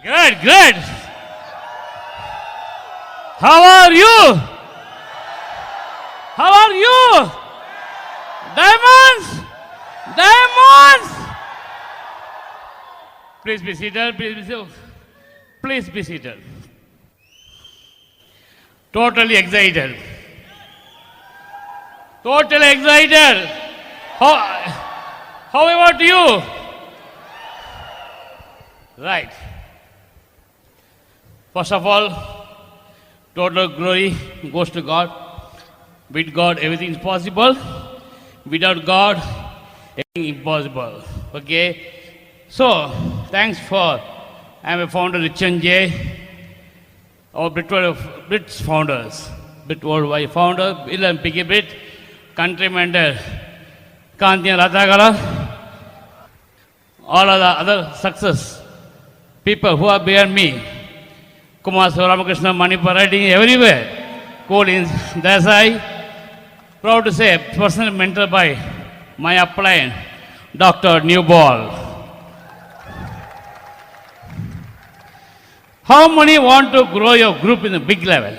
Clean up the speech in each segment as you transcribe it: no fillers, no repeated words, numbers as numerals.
Good, good. How are you? How are you? Diamonds? Diamonds? Please be seated. Please be seated. Please be seated. Totally excited. Totally excited. How about you? Right. First of all, total glory goes to God. With God, everything is possible. Without God, everything impossible. Okay? So, thanks for, I'm a founder, Richard J. Our Brits founders. Brit Worldwide founder, Bill and Piggy Brit, country mentor, Kantiya Rathagala, all of the other success people who are behind me, Kumar Ramakrishna, Manipur writing everywhere, Collins, Desai, proud to say, personal mentor by my upline, Dr. Newball. How many want to grow your group in a big level?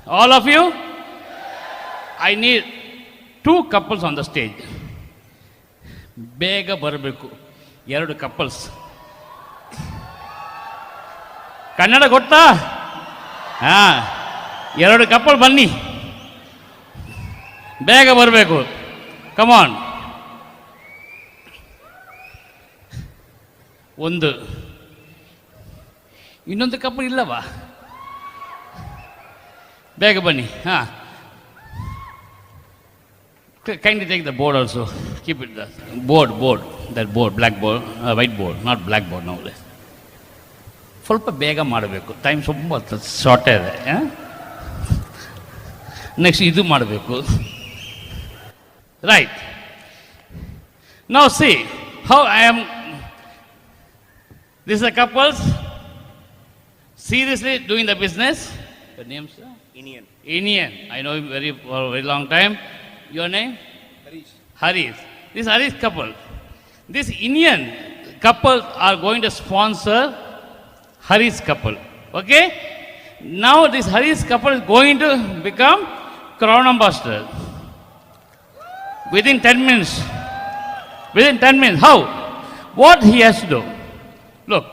All of you? I need 2 couples on the stage. ಬೇಗ ಬರಬೇಕು 2 couples Kannada ಗೊತ್ತಾ ಹಾಂ 2 couple ಬನ್ನಿ ಬೇಗ ಬರಬೇಕು ಕಮಾನ್ ಒಂದು ಇನ್ನೊಂದು couple ಇಲ್ಲವಾ ಬೇಗ ಬನ್ನಿ ಹಾಂ kindly take the board also. Keep it there. Board. That board, black board, white board, not black board nowadays. ಸ್ವಲ್ಪ ಬೇಗ ಮಾಡಬೇಕು ಟೈಮ್ ತುಂಬ ಶಾರ್ಟ್ ಇದೆ ನೆಕ್ಸ್ಟ್ ಇದು ಮಾಡಬೇಕು right now C how I am this the couples seriously doing the business. Your name, sir? Inian. I know him for a very long time. Your name? Harish. This Harish couple. This Indian couple are going to sponsor Harish couple. Okay? Now this Harish couple is going to become crown ambassador. Within 10 minutes. Within 10 minutes. How? What he has to do? Look.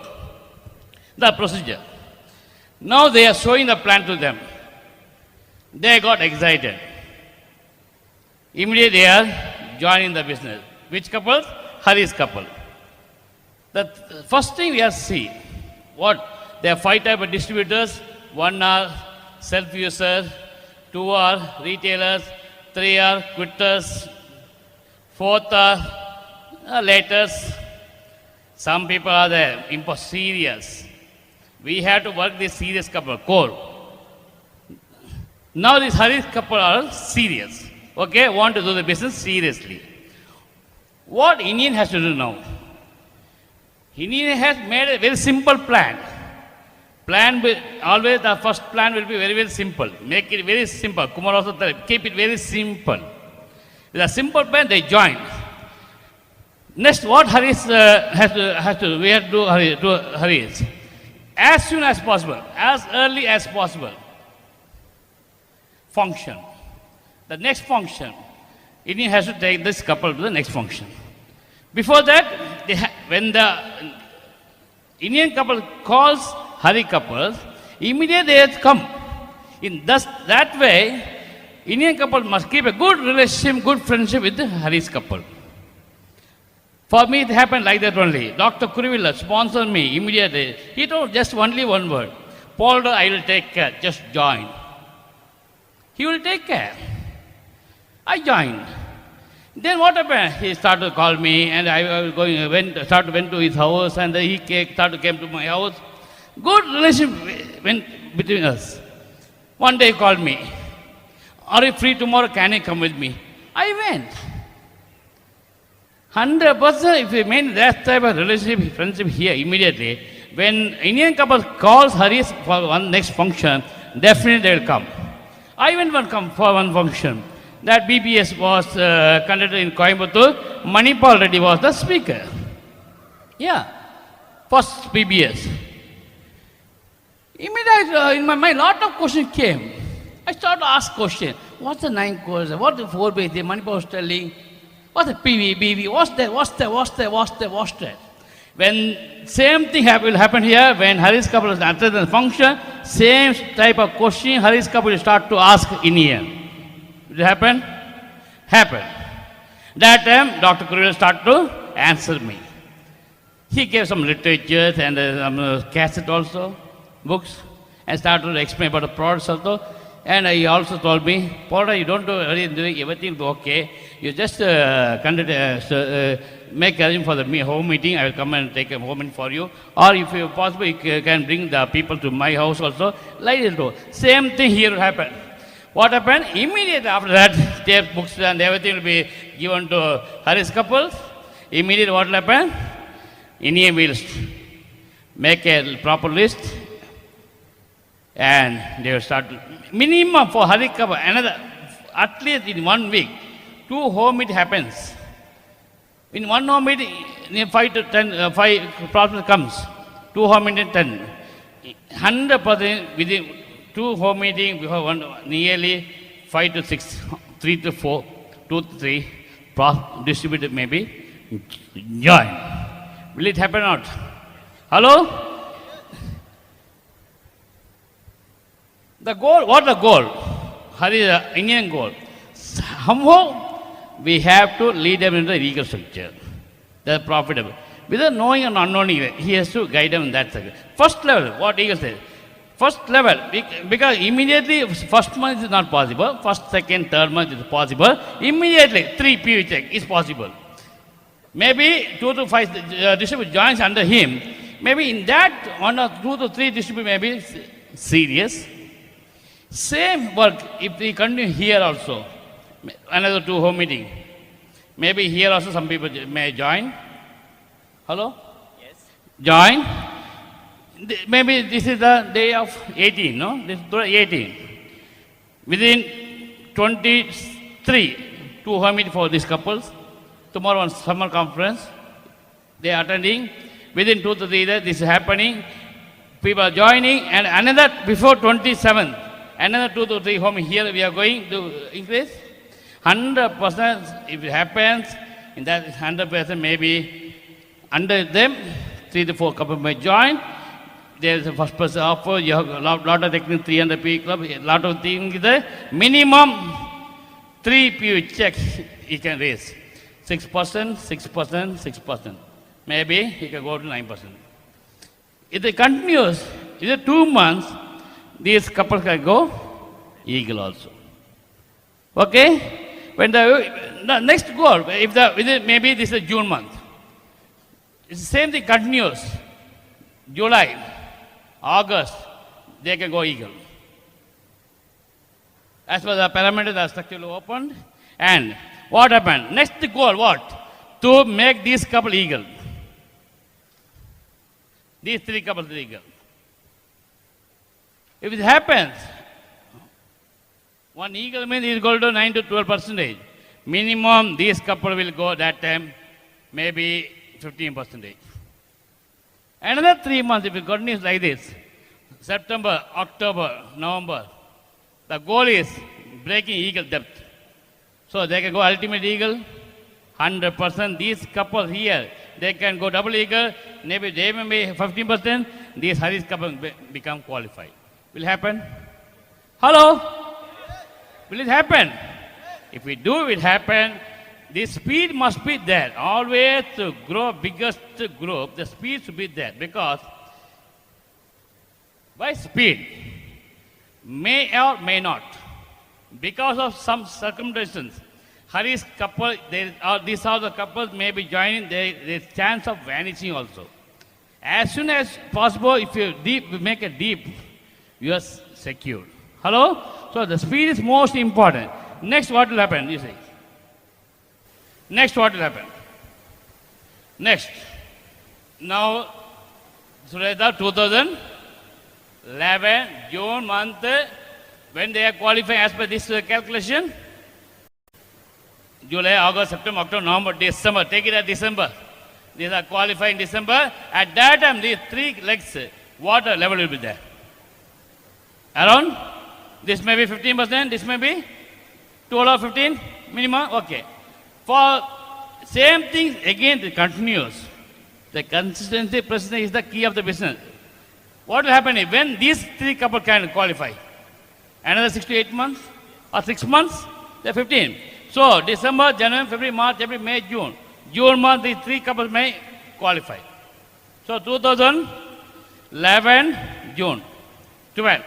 The procedure. Now they are showing the plan to them. They got excited. Immediately they are joining the business. Which couple? Harish couple. The first thing we have to see, what? There are 5 types of distributors. 1 are self-users, 2 are retailers, 3 are quitters, 4th are laters. Some people are there, serious. We have to work this serious couple, core. Now this Harish couple are serious. Okay, want to do the business seriously. What Indian has to do now? Indian has made a very simple plan. Always the first plan will be very, very simple. Make it very simple. Kumar also keep it very simple. With a simple plan, they join. Next, what Harish we have to do Harish. As soon as possible, as early as possible. Function. The next function, Indian has to take this couple to the next function. Before that, when the Indian couple calls Hari couple, immediately they have to come. In that way, Indian couple must keep a good relationship, good friendship with the Hari's couple. For me, it happened like that only. Dr. Kurivilla sponsored me immediately. He told just only one word. Paul, I will take care. Just join. He will take care. I joined. Then what happened? He started to call me, and I was went to his house, and he came to my house. Good relationship went between us. One day he called me. Are you free tomorrow? Can you come with me? I went. 100% if we made that type of relationship, friendship here immediately, when Indian couple calls Harish for one next function, definitely they will come. I went for one function. That BBS was conducted in Coimbatore. Manipal Reddy was the speaker. Yeah, first PBS. Immediately, in my mind, lot of questions came. I started to ask questions. What's the 9 course? What's the 4 base? The Manipur was telling. What's the PV, BV? What's that? When same thing will happen here, when Hari's couple is answered the function, same type of question Hari's couple will start to ask in here. Will it happen? Happen. That time, Dr. Kuril started to answer me. He gave some literature and some cassette also, books, and started to explain about the products also. And he also told me, Paula, you don't do anything, everything will be okay. You just make arrangement for the home meeting. I will come and take a home meeting for you. Or if you possible, you can bring the people to my house also. Like this. Same thing here will happen. What happened? Immediately after that, their books and everything will be given to Hari's couples. Immediately what will happen? Indian will make a proper list and they will start. Minimum for Hari couple, another, at least in 1 week, 2 home meet happens. In 1 home meet, 5 to 10, 5 problems comes. 2 home meet and 10. 100% within 2 home meeting, we have nearly 5 to 6, 3 to 4, 2 to 3, distributed maybe, join. Will it happen or not? Hello? The goal, what the goal? Hari is the Indian goal. Somehow we have to lead them into the legal structure. They are profitable. Without knowing and unknowing, he has to guide them in that sector. First level, what Eagle says. First level, because immediately first month is not possible. First, second, third month is possible. Immediately 3 PV check is possible. Maybe 2 to 5 distributor joins under him. Maybe in that 1 or 2 to 3 distributor may be serious. Same work if we continue here also. Another 2 home meeting. Maybe here also some people may join. Hello? Yes. Join. Maybe this is the day of 18, no? This is 18. Within 23, 2 home meeting for these couples. Tomorrow on summer conference, they are attending. Within 2 to 3 days, this is happening. People are joining, and another before 27th, another 2 to 3 home here we are going to increase. 100% if it happens, in that 100% maybe under them, 3 to 4 couple may join. There is a first person offer, you have a lot of technical 300 P club, a lot of things there. Minimum 3 P check he can raise. 6%, 6%, 6%. Maybe he can go to 9%. If it continues, is it 2 months, these couples can go eagle also. Okay? When the next goal, if maybe this is June month. It's the same thing continues. July, August, they can go eagle. As for the parameters, the structure opened. And what happened? Next goal, what? To make this couple eagle. These 3 couples eagle. If it happens, 1 eagle means it will go to 9 to 12%. Minimum, this couple will go that time, maybe 15%. Another 3 months, if it continues like this, September, October, November, the goal is breaking eagle depth. So they can go ultimate eagle, 100%. These couples here, they can go double eagle, maybe they may be 15%. These Hari's couple become qualified. Will it happen? Hello? Will it happen? If we do it happen, the speed must be there. Always to grow biggest group, the speed should be there. Because by speed, may or may not, because of some circumstances, Hari's couple, these are the couples may be joining, there is chance of vanishing also. As soon as possible, if you make it deep, you are secure. Hello? So the speed is most important. Next, what will happen? You see. Next, what will happen? Next. Now, Sureta 2011, June month, when they are qualifying as per this calculation, July, August, September, October, November, December, take it as December. These are qualified in December. At that time, these 3 legs, water level will be there. Around, this may be 15%, this may be 12 or 15 minimum, okay. For same thing, again, it continues. The consistency, persistence is the key of the business. What will happen if when these 3 couple can qualify? Another 6 to 8 months or 6 months, they're 15. So December, January, February, March, April, May, June. June month, these 3 couples may qualify. So 2011, June, 12.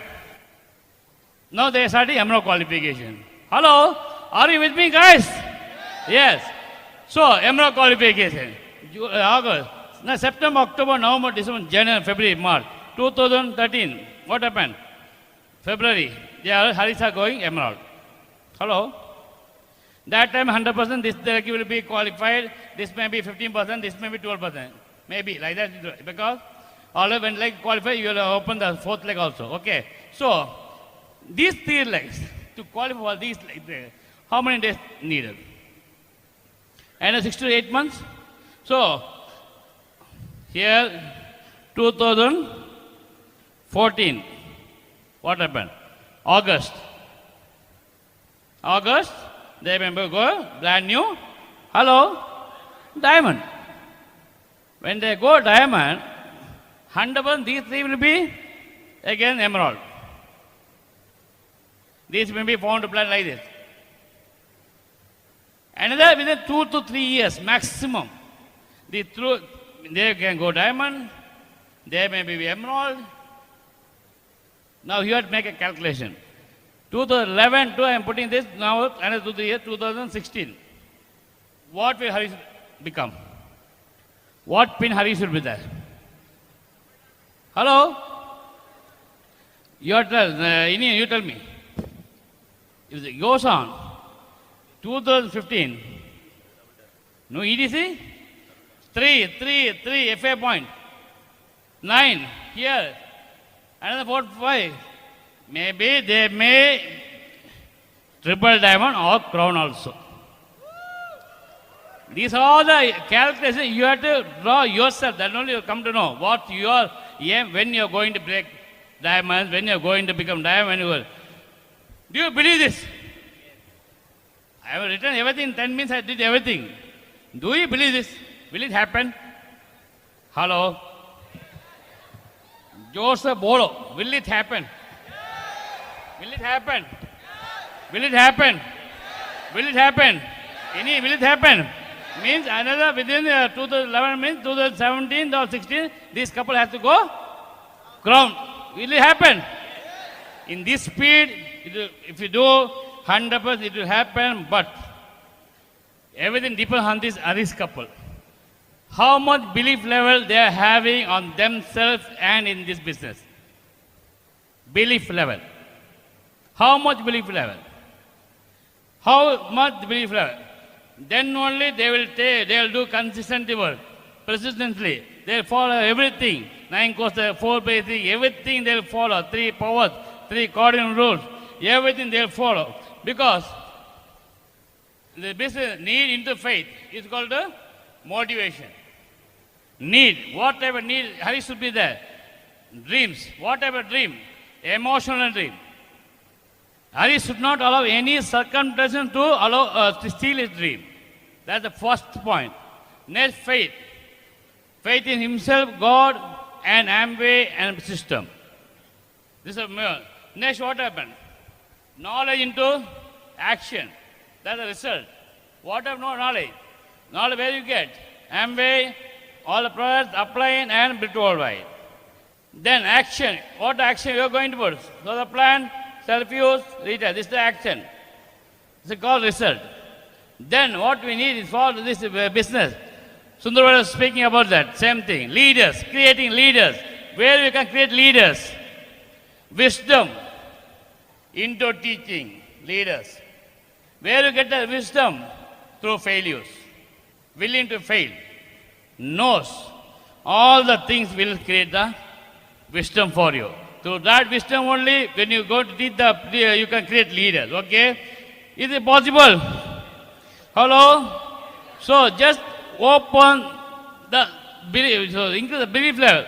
Now they are starting Emerald qualification. Hello, are you with me, guys? Yes. So Emerald qualification. August. Now September, October, November, December, January, February, March. 2013. What happened? February. They are Harisa going Emerald. Hello. That time 100%, this leg will be qualified. This may be 15%, this may be 12%. Maybe like that, because although when leg qualify, you will open the 4th leg also. Okay. So these 3 legs to qualify for these legs, how many days needed? And 6 to 8 months. So here 2014. What happened? August. They remember go brand new. Hello, diamond. When they go diamond, 100% these 3 will be again emerald. These may be found to plant like this. Another within 2 to 3 years maximum, they can go diamond. They may be emerald. Now you have to make a calculation. 2011 to I am putting this now another to the year 2016. What will Harish become? What pin Harish will be there? Hello? You tell me. If it goes on, 2015, no EDC? 3, FA point. 9, here. Another 4, 5. Maybe they may triple diamond or crown also. These are all the calculations you have to draw yourself. Then only you come to know what your aim, when you are going to break diamonds, when you are going to become diamond. Do you believe this? I have written everything in 10 minutes. I did everything. Do you believe this? Will it happen? Hello? Joseph Bolo, will it happen? Will it happen? Will it happen? Will it happen? Will it happen? Means another within 2011 means 2017 or 16, this couple has to go crown. Will it happen? In this speed, if you do 100%, it will happen, but everything depends on this Harish couple. How much belief level they are having on themselves and in this business. Belief level. How much belief level? How much belief level? Then only they will do consistent work, persistently. They will follow everything. 9 courses, 4 basic, everything they will follow. 3 powers, 3 cardinal rules, everything they will follow. Because the business need into faith is called the motivation. Need, whatever need, Harish should be there. Dreams, whatever dream, emotional dream. Harish should not allow any circumstance to steal his dream. That's the first point. Next, faith. Faith in himself, God, and Amway and system. This is next, what happened? Knowledge into action. That's the result. What of no knowledge? Knowledge where you get? Amway, all the products, applying and built worldwide. Then action. What action you are going to put? So the plan, self-use, retail. This is the action. This is called result. Then what we need is for this business. Sundar was speaking about that. Same thing. Leaders, creating leaders. Where we can create leaders? Wisdom into teaching leaders. Where you get the wisdom? Through failures. Willing to fail. Knows all the things will create the wisdom for you. Through that wisdom only, when you go to teach you can create leaders. Okay? Is it possible? Hello? So just open the belief, so increase the belief level.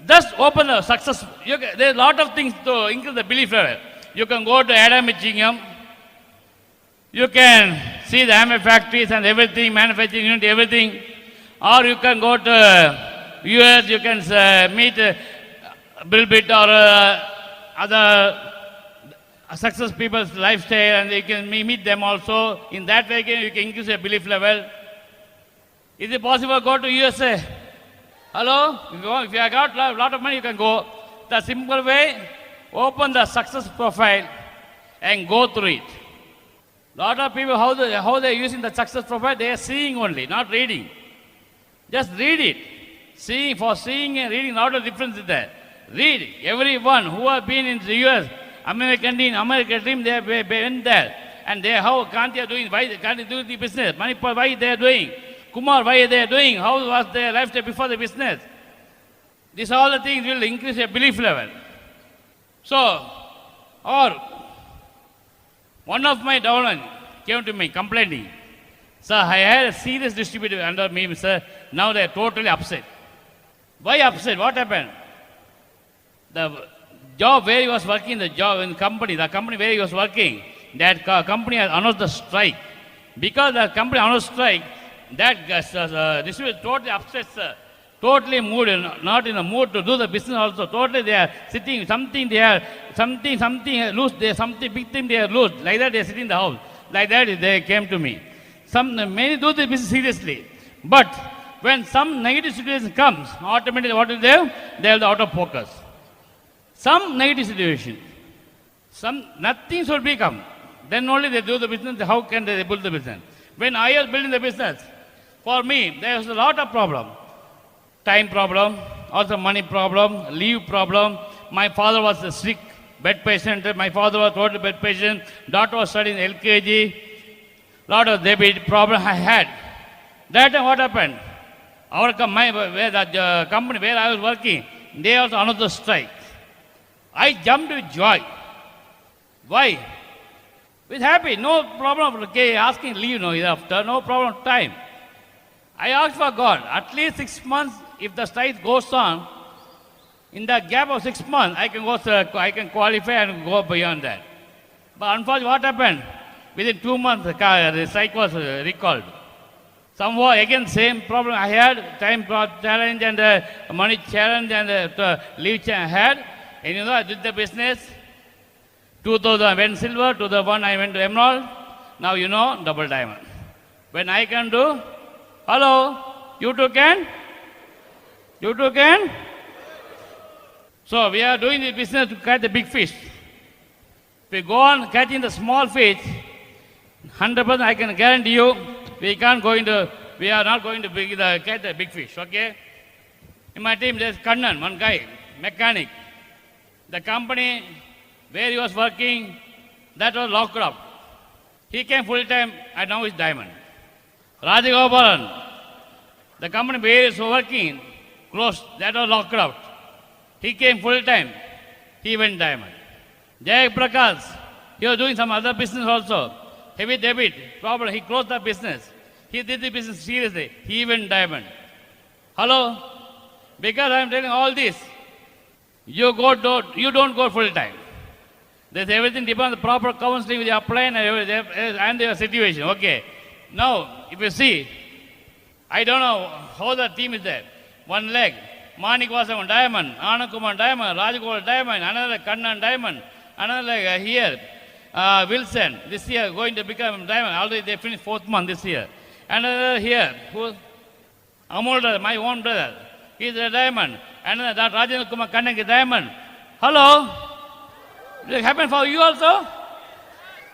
Just open the success. There are a lot of things to increase the belief level. You can go to Adam Michigan. You can see the Amway factories and everything, manufacturing unit, everything. Or you can go to US, you can meet Bill Pitt or other success people's lifestyle, and you can meet them also. In that way, you can increase your belief level. Is it possible to go to USA? Hello? If you have got a lot of money, you can go. The simple way, open the success profile and go through it. Lot of people, how they are using the success profile, they are seeing only, not reading. Just read it. Seeing and reading, lot of difference is there. Read. Everyone who have been in the US, American dream, they have been there. And they how Kanti are doing, why can't they do the business? Manipur, why they are doing? Kumar, why they are doing? How was their lifestyle before the business? These all the things will increase your belief level. So, or one of my downline came to me complaining, sir, I had a serious distributor under me, sir. Now they are totally upset. Why upset? What happened? The job where he was working, the company where he was working, that company has announced the strike. Because the company announced strike, that distributor totally upset, sir. Totally mood, not in a mood to do the business also. Totally they are sitting, something loose, something big thing they are loose. Like that they are sitting in the house. Like that they came to me. Many do the business seriously. But when some negative situation comes, automatically what will they have? They have the out of focus. Some negative situation, nothing should become. Then only they do the business. How can they build the business? When I was building the business, for me, there was a lot of problem. Time problem, also money problem, leave problem. My father was a sick, bed patient. My father was total bed patient. Daughter was studying LKG. Lot of debit problem I had. That time what happened? The company where I was working, they also another strike. I jumped with joy. Why? With happy, no problem. Okay, asking leave after, no problem time. I asked for God, at least 6 months, if the strike goes on, in the gap of 6 months, I can qualify and go beyond that. But unfortunately, what happened? Within 2 months, the strike was recalled. Somewhat, again, same problem I had, time challenge and money challenge and leave challenge I had. And I did the business. 2000 I went silver, 2001 I went to emerald. Now double diamond. When I can do, hello, you too can? You too can? So we are doing the business to catch the big fish. If we go on catching the small fish, 100% I can guarantee you, we are not going to catch the big fish, okay? In my team, there's Kannan, one guy, mechanic. The company where he was working, that was locked up. He came full time and now he's diamond. Rajagopalan, the company where he was working, closed, that was locked up. He came full time, he went diamond. Jay Prakash, he was doing some other business also. Heavy debit, problem, he closed the business. He did the business seriously, he went diamond. Hello? Because I am telling all this, you don't go full time. There's everything depends on the proper counseling with your plan and your situation. Okay. Now, if you see, I don't know how the team is there. One leg, Manik was on diamond, Anand Kumar diamond, Rajagopal diamond, another Kannan diamond, another leg here, Wilson, this year going to become diamond. Already they finished 4th month this year. Another here, who Amol, my own brother, he's a diamond. Another Rajendra Kumar Kannan is diamond. Hello? It happened for you also?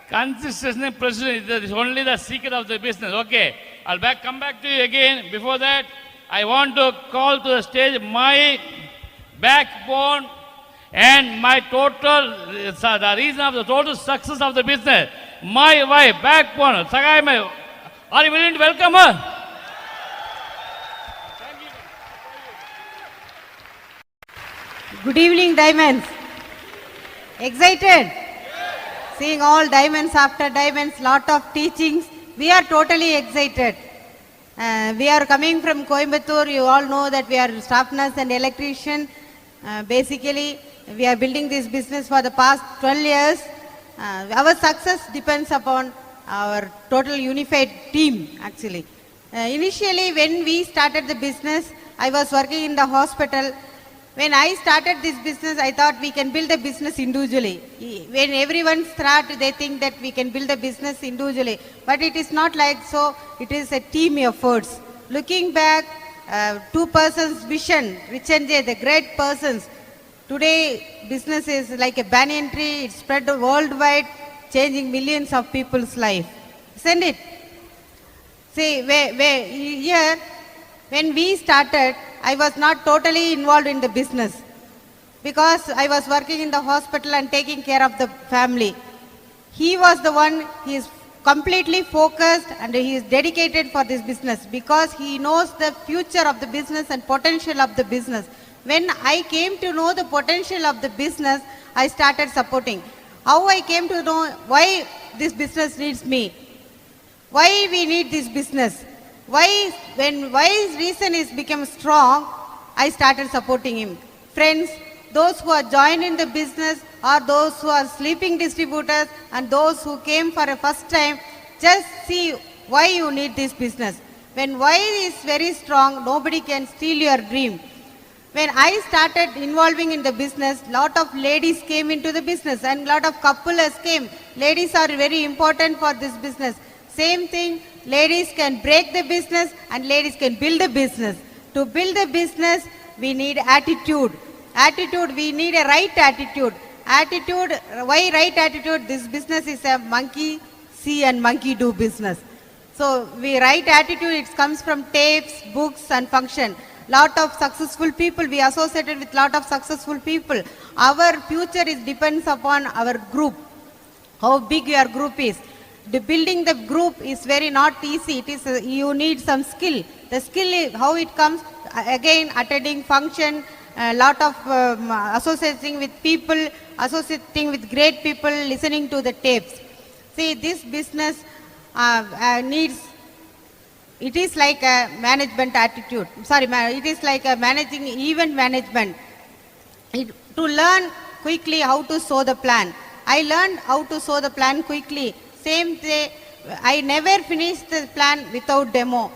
Consistency, precision is only the secret of the business. Okay, I'll come back to you again. Before that, I want to call to the stage my backbone and my total, the reason of the total success of the business. My wife, backbone, Sagai, are you willing to welcome her? Good evening, diamonds. Excited? Seeing all diamonds after diamonds, lot of teachings. We are totally excited. We are coming from Coimbatore. You all know that we are staff nurse and electrician. Basically, we are building this business for the past 12 years. Our success depends upon our total unified team, actually. Initially, when we started the business, I was working in the hospital. When I started this business, I thought we can build a business individually. When everyone starts, they think that we can build a business individually. But it is not like so. It is a team efforts. Looking back, two persons' vision, Rich and Jay, the great persons. Today, business is like a banyan tree. It's spread worldwide, changing millions of people's life. Isn't it? See, here, when we started, I was not totally involved in the business because I was working in the hospital and taking care of the family. He was the one, he is completely focused and he is dedicated for this business because he knows the future of the business and potential of the business. When I came to know the potential of the business, I started supporting. How I came to know why this business needs me, why we need this business. Why his reason is become strong, I started supporting him. Friends, those who are joined in the business or those who are sleeping distributors and those who came for a first time, just see why you need this business. When why is very strong, nobody can steal your dream. When I started involving in the business, lot of ladies came into the business and lot of couples came. Ladies are very important for this business. Same thing, ladies can break the business and ladies can build a business. To build a business, we need attitude. Attitude, we need a right attitude. Attitude, why right attitude? This business is a monkey see and monkey do business. So, right attitude, it comes from tapes, books and function. Lot of successful people, we associated with lot of successful people. Our future depends upon our group, how big your group is. Building the group is very not easy. It is you need some skill. The skill is how it comes. Again, attending function, a lot of associating with people, associating with great people, listening to the tapes. See, this business needs. It is like a management attitude. Sorry, it is like a managing event management. To learn quickly how to sow the plan. I learned how to sow the plan quickly. Same day, I never finished the plan without demo.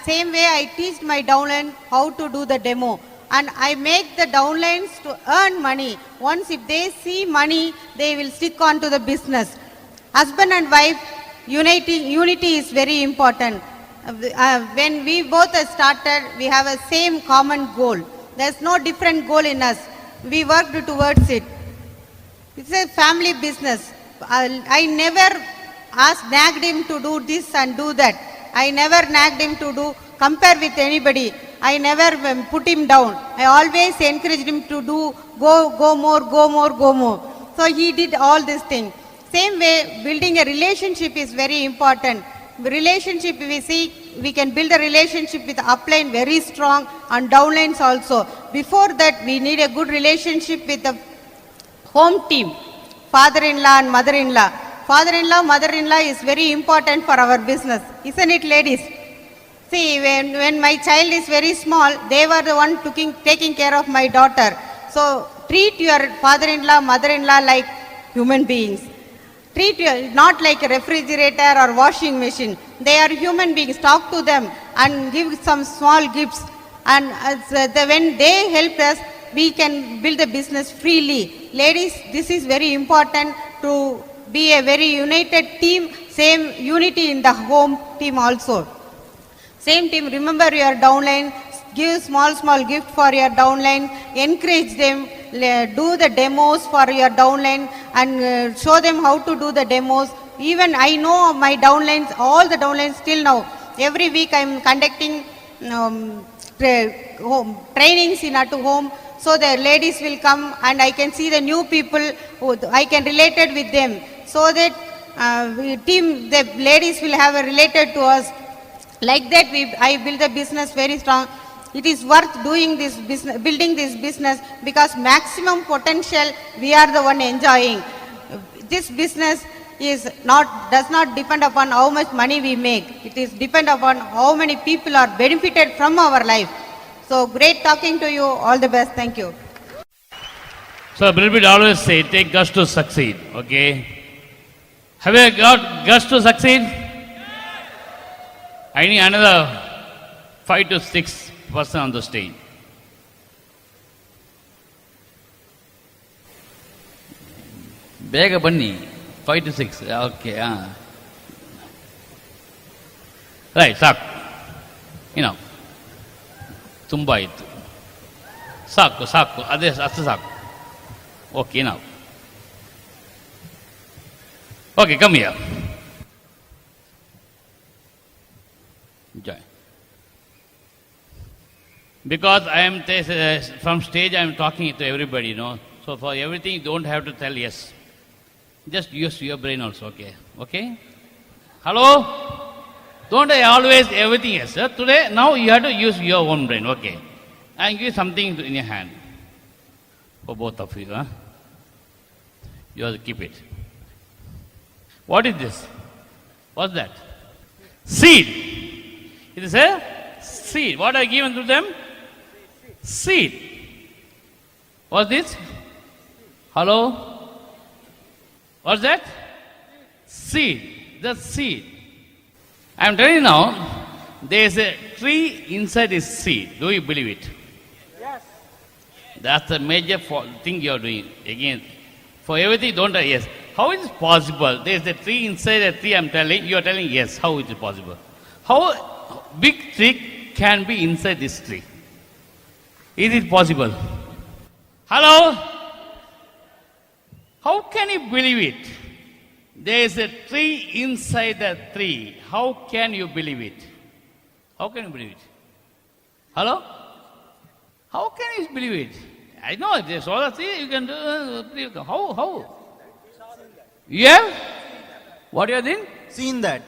Same way I teach my downline how to do the demo. And I make the downlines to earn money. Once if they see money, they will stick on to the business. Husband and wife, unity is very important. When we both started, we have a same common goal. There's no different goal in us. We worked towards it. It's a family business. I never nagged him to do this and do that. I never nagged him to compare with anybody. I never put him down. I always encouraged him to go more. So he did all these things. Same way, building a relationship is very important. Relationship, we can build a relationship with upline very strong and downlines also. Before that, we need a good relationship with the home team. Father-in-law and mother-in-law. Father-in-law, mother-in-law is very important for our business. Isn't it, ladies? See, when my child is very small, they were the one taking care of my daughter. So, treat your father-in-law, mother-in-law like human beings. Treat you not like a refrigerator or washing machine. They are human beings. Talk to them and give some small gifts. And when they help us, we can build a business freely. Ladies, this is very important to be a very united team. Same unity in the home team also. Same team, remember your downline. Give small gift for your downline. Encourage them. Do the demos for your downline and show them how to do the demos. Even I know my downlines, all the downlines till now. Every week I am conducting trainings in at home. So the ladies will come and I can see the new people who I can relate it with them. So that the ladies will have a related to us. Like that I build the business very strong. It is worth doing this business, building this business because maximum potential we are the one enjoying. This business does not depend upon how much money we make. It is depend upon how many people are benefited from our life. So great talking to you. All the best. Thank you. So Bill Bill always say, take guts to succeed, okay? Have you got guts to succeed? I need another 5 to 6 person on the stage. ಬೇಗ ಬನ್ನಿ 5 to 6 okay right ಸಾಕು ಏನೋ ತುಂಬ ಆಯಿತು ಸಾಕು ಸಾಕು ಅದೇ ಅಷ್ಟು ಸಾಕು ಓಕೆ ನಾವು ಓಕೆ ಕಮ್ಮಿ Joy because I am from stage I am talking to everybody, you know. So for everything you don't have to tell yes. Just use your brain also, okay? Okay? Hello? Don't I always everything yes, sir? Today, now you have to use your own brain, okay? And give something in your hand. For both of you, huh? You have to keep it. What is this? What's that? Seed. It is a seed. What I given to them? Seed. What's this? Hello? What's that? Seed. The seed. I am telling you now, there is a tree inside this seed. Do you believe it? Yes. That's the major thing you are doing. Again, for everything, don't say yes. How is it possible? There is a tree inside a tree, I am telling. You are telling yes. How is it possible? How big tree can be inside this tree? Is it possible? Hello? How can you believe it? There is a tree inside the tree. How can you believe it? How can you believe it? Hello? How can you believe it? I know there's all the tree you can do. How? You have? What you are doing? Seen that.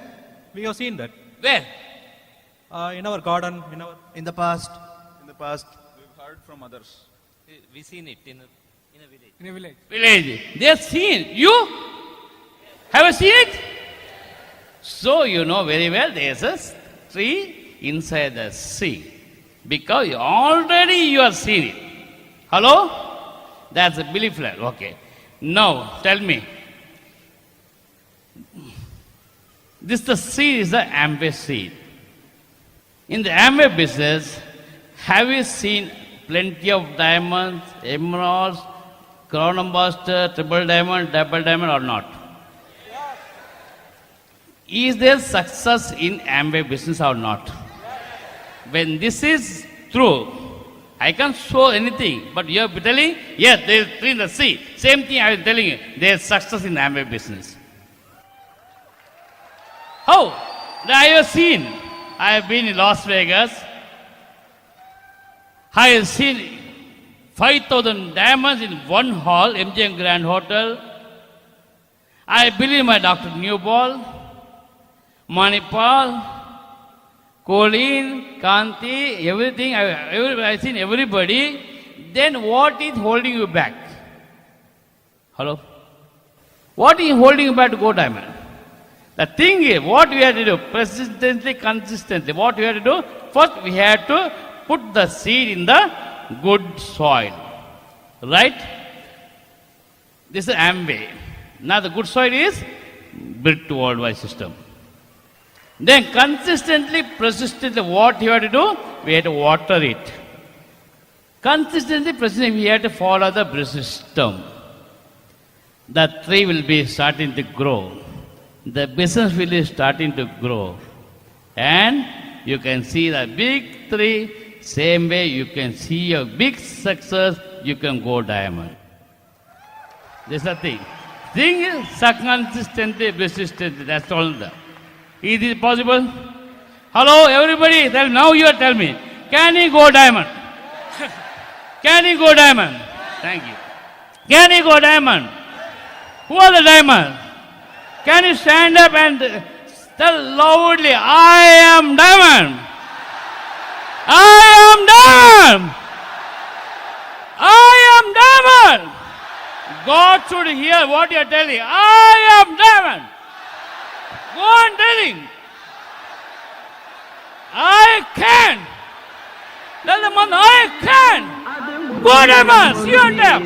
We have seen that. Where? In our garden, in the past. In the past, we've heard from others. We seen it in a village. In a village. Village. They have seen. You? Have you seen it? So you know very well there is a tree inside the sea. Because already you have seen it. Hello? That's a belief level. Okay. Now tell me. This the seed is the Amway seed. In the Amway business, have you seen plenty of diamonds, emeralds, crown embossed, triple diamond, double diamond or not? Yes. Is there success in Amway business or not? Yes. When this is true, I can't show anything, but you are telling, yes, there is tree in the sea. Same thing I am telling you, there is success in Amway business. How? I have seen. I have been in Las Vegas. I have seen 5,000 diamonds in one hall, MGM Grand Hotel. I believe my Dr. Newball, Manipal, Colleen, Kanti, everything. I have seen everybody. Then what is holding you back? Hello? What is holding you back to go diamond? The thing is, what we have to do, persistently, consistently, what we have to do, first we have to put the seed in the good soil. Right? This is Amway. Now the good soil is built to worldwide system. Then consistently, persistently, what you have to do, we have to water it. Consistently, persistently, we have to follow the system. The tree will be starting to grow. The business will be starting to grow. And you can see the big tree, same way you can see a big success, you can go diamond. This is the thing. Thing is consistently, persistently, that's all. Is it possible? Hello, everybody, now you tell me, can he go diamond? Can he go diamond? Thank you. Can he go diamond? Who are the diamond? Can you stand up and tell loudly, I am diamond. I am diamond. I am diamond. God should you to hear what you are telling. I am diamond. Go on telling. I can. Tell the man, I can. Go diamond. See you on tap.